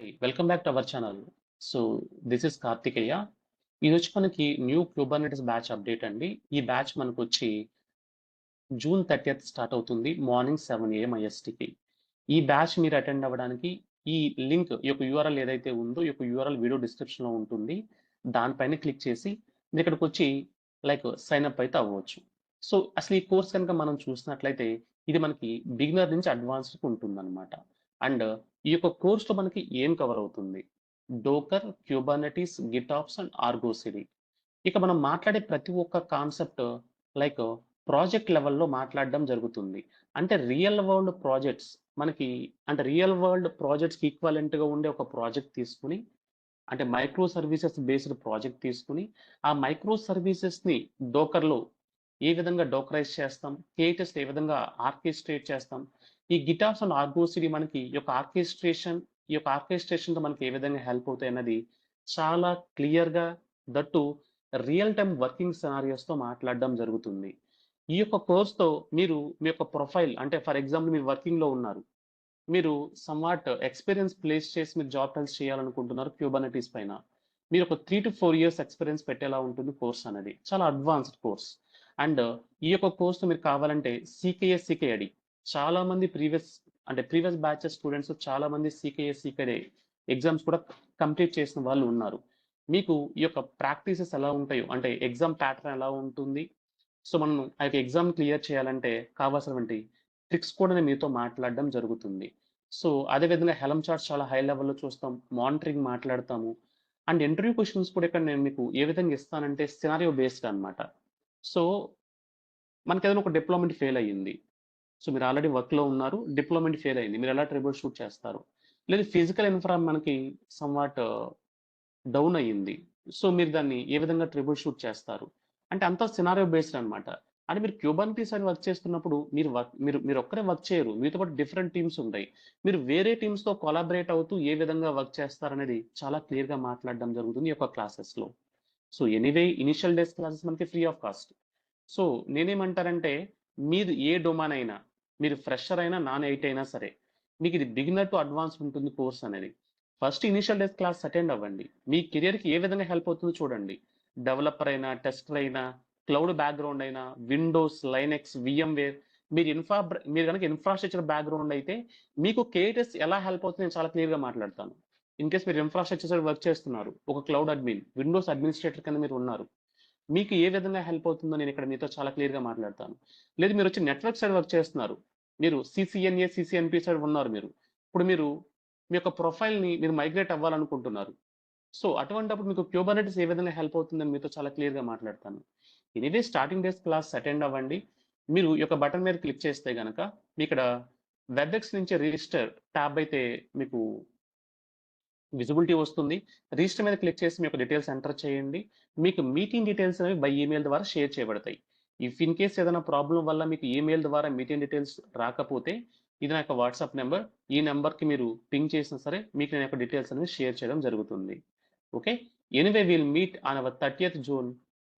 Hey, welcome back to our channel. So this is Karthikeya. ఈరోజు మనకి new Kubernetes batch update అండి. ఈ batch మనకు వచ్చి జూన్ 30th స్టార్ట్ అవుతుంది మార్నింగ్ 7 AM ISTకి. ఈ బ్యాచ్ మీరు అటెండ్ అవ్వడానికి ఈ లింక్ ఈ యొక్క యూఆర్ఎల్ ఏదైతే ఉందో ఈ యొక్క యూఆర్ఎల్ వీడియో డిస్క్రిప్షన్ లో ఉంటుంది. దానిపైన క్లిక్ చేసి మీరు ఇక్కడికి వచ్చి సైన్ అప్ అయితే అవ్వచ్చు. సో అసలు ఈ కోర్స్ కనుక మనం చూసినట్లయితే ఇది మనకి బిగినర్ నుంచి అడ్వాన్స్డ్కి ఉంటుందన్నమాట. అండ్ ఈ యొక్క కోర్స్లో మనకి ఏం కవర్ అవుతుంది? Docker, Kubernetes, GitOps and Argo CD. ఇక మనం మాట్లాడే ప్రతి ఒక్క కాన్సెప్ట్ లైక్ ప్రాజెక్ట్ లెవెల్లో మాట్లాడడం జరుగుతుంది. అంటే రియల్ వరల్డ్ ప్రాజెక్ట్స్ మనకి అంటే రియల్ వరల్డ్ ప్రాజెక్ట్స్కి ఈక్వలెంట్గా ఉండే ఒక ప్రాజెక్ట్ తీసుకుని అంటే మైక్రో సర్వీసెస్ బేస్డ్ ప్రాజెక్ట్ తీసుకుని ఆ మైక్రో సర్వీసెస్ని డోకర్లో ఏ విధంగా డోకరైజ్ చేస్తాం, కేటెస్ ఏ విధంగా ఆర్కెస్ట్రేట్ చేస్తాం, ఈ గిటార్స్ అండ్ ఆర్గోసిడి మనకి ఈ యొక్క ఆర్కెస్ట్రేషన్తో మనకి ఏ విధంగా హెల్ప్ అవుతాయి అన్నది చాలా క్లియర్గా దట్టు రియల్ టైమ్ వర్కింగ్ సినారియోస్తో మాట్లాడడం జరుగుతుంది. ఈ యొక్క కోర్స్తో మీరు మీ యొక్క ప్రొఫైల్ అంటే ఫర్ ఎగ్జాంపుల్ మీరు వర్కింగ్లో ఉన్నారు, మీరు సమ్వాట్ ఎక్స్పీరియన్స్ ప్లేస్ చేసి మీరు జాబ్ ట్రైల్స్ చేయాలనుకుంటున్నారు క్యూబర్నెటీస్ పైన. మీరు ఒక 3 to 4 years ఎక్స్పీరియన్స్ పెట్టేలా ఉంటుంది కోర్స్ అనేది. చాలా అడ్వాన్స్డ్ కోర్స్. అండ్ ఈ యొక్క కోర్స్ మీరు కావాలంటే సికేఐడి చాలా మంది ప్రీవియస్ బ్యాచెస్ స్టూడెంట్స్ చాలా మంది సికేఐ ఎగ్జామ్స్ కూడా కంప్లీట్ చేసిన వాళ్ళు ఉన్నారు. మీకు ఈ యొక్క ప్రాక్టీసెస్ ఎలా ఉంటాయో అంటే ఎగ్జామ్ ప్యాటర్న్ ఎలా ఉంటుంది, సో మనం ఆ యొక్క ఎగ్జామ్ క్లియర్ చేయాలంటే కావాల్సినటువంటి ట్రిక్స్ కూడా నేను మీతో మాట్లాడడం జరుగుతుంది. సో అదేవిధంగా హెలమ్ చార్ట్స్ చాలా హై లెవెల్లో చూస్తాం, మానిటరింగ్ మాట్లాడతాము. అండ్ ఇంటర్వ్యూ క్వశ్చన్స్ కూడా ఇక్కడ నేను మీకు ఏ విధంగా ఇస్తానంటే సినారియో బేస్డ్ అన్నమాట. సో మనకేదైనా ఒక డిప్లాయ్‌మెంట్ ఫెయిల్ అయ్యింది. సో మీరు ఆల్రెడీ వర్క్‌లో ఉన్నారు. డిప్లాయ్‌మెంట్ ఫెయిల్ అయింది. మీరు ఎలా ట్రబుల్ షూట్ చేస్తారు? లేదా ఫిజికల్ ఇన్‌ఫ్రా మనకి సమ్‌వాట్ డౌన్ అయ్యింది. సో మీరు దాన్ని ఏ విధంగా ట్రబుల్ షూట్ చేస్తారు? అంటే అంతా సినారియో బేస్డ్ అన్నమాట. అంటే మీరు క్యూబర్నెటిస్ అని వర్క్ చేస్తున్నప్పుడు మీరు ఒక్కరే వర్క్ చేయరు. మీతో పాటు డిఫరెంట్ టీమ్స్ ఉంటాయి. మీరు వేరే టీమ్స్‌తో కొలాబరేట్ అవుతూ ఏ విధంగా వర్క్ చేస్తారనేది చాలా క్లియర్‌గా మాట్లాడడం జరుగుతుంది ఈ యొక్క క్లాసెస్‌లో. So anyway initial days classes మనకి ఫ్రీ ఆఫ్ కాస్ట్. సో నేనేమంటానంటే మీది ఏ డొమైన్ అయినా, మీరు ఫ్రెషర్ అయినా, నాన్ ఎయిట్ అయినా సరే, మీకు ఇది బిగినర్ టు అడ్వాన్స్ ఉంటుంది కోర్స్ అనేది. First initial days class attend అవ్వండి. మీ కెరియర్‌కి ఏ విధంగా హెల్ప్ అవుతుందో చూడండి. డెవలపర్ అయినా, టెస్టర్ అయినా, క్లౌడ్ బ్యాక్‌గ్రౌండ్ అయినా, విండోస్, లైనెక్స్, వీఎంవేర్ మీరు గనుక ఇన్‌ఫ్రాస్ట్రక్చర్ బ్యాక్‌గ్రౌండ్ అయితే మీకు కేటస్ ఎలా హెల్ప్ అవుతుందో నేను చాలా క్లియర్‌గా మాట్లాడతాను. ఇన్‌కేస్ మీరు ఇన్‌ఫ్రాస్ట్రక్చర్ సైడ్ వర్క్ చేస్తున్నారు. ఒక క్లౌడ్ అడ్మిన్, విండోస్ అడ్మినిస్ట్రేటర్ కింద మీరు ఉన్నారు. మీకు ఏ విధంగా హెల్ప్ అవుతుందో నేను ఇక్కడ మీతో చాలా క్లియర్‌గా మాట్లాడతాను. లేదు మీరు వచ్చి నెట్వర్క్ సైడ్ వర్క్ చేస్తున్నారు. మీరు సీసీఎన్ఏ, సీసీఎన్పీ సైడ్ ఉన్నారు మీరు. ఇప్పుడు మీ యొక్క ప్రొఫైల్‌ని మీరు మైగ్రేట్ అవ్వాలనుకుంటున్నారు. సో అటువంటప్పుడు మీకు క్యూబర్నెటిస్ ఏ విధంగా హెల్ప్ అవుతుందని మీతో చాలా క్లియర్‌గా మాట్లాడతాను. Anyway starting days class attend అవ్వండి. మీరు ఈ యొక్క బటన్ మీద క్లిక్ చేస్తే గనక మీకిక్కడ వెబ్ఎక్స్ నుంచి రిజిస్టర్ ట్యాబ్ అయితే మీకు విజిబిలిటీ వస్తుంది. రిజిస్టర్ మీద క్లిక్ చేసి మీ యొక్క డీటెయిల్స్ ఎంటర్ చేయండి. మీకు మీటింగ్ డీటెయిల్స్ అనేవి బై ఈమెయిల్ ద్వారా షేర్ చేయబడతాయి. ఇఫ్ ఇన్ కేస్ ఏదైనా ప్రాబ్లమ్ వల్ల మీకు ఈమెయిల్ ద్వారా మీటింగ్ డీటెయిల్స్ రాకపోతే ఇది నా యొక్క వాట్సాప్ నెంబర్. ఈ నెంబర్‌కి మీరు పింగ్ చేసినా సరే మీకు నేను యొక్క డీటెయిల్స్ అనేవి షేర్ చేయడం జరుగుతుంది. Okay. Anyway will meet on hour 30th June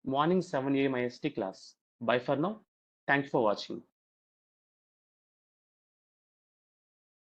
morning 7 AM IST class. By for now. Thank you for watching.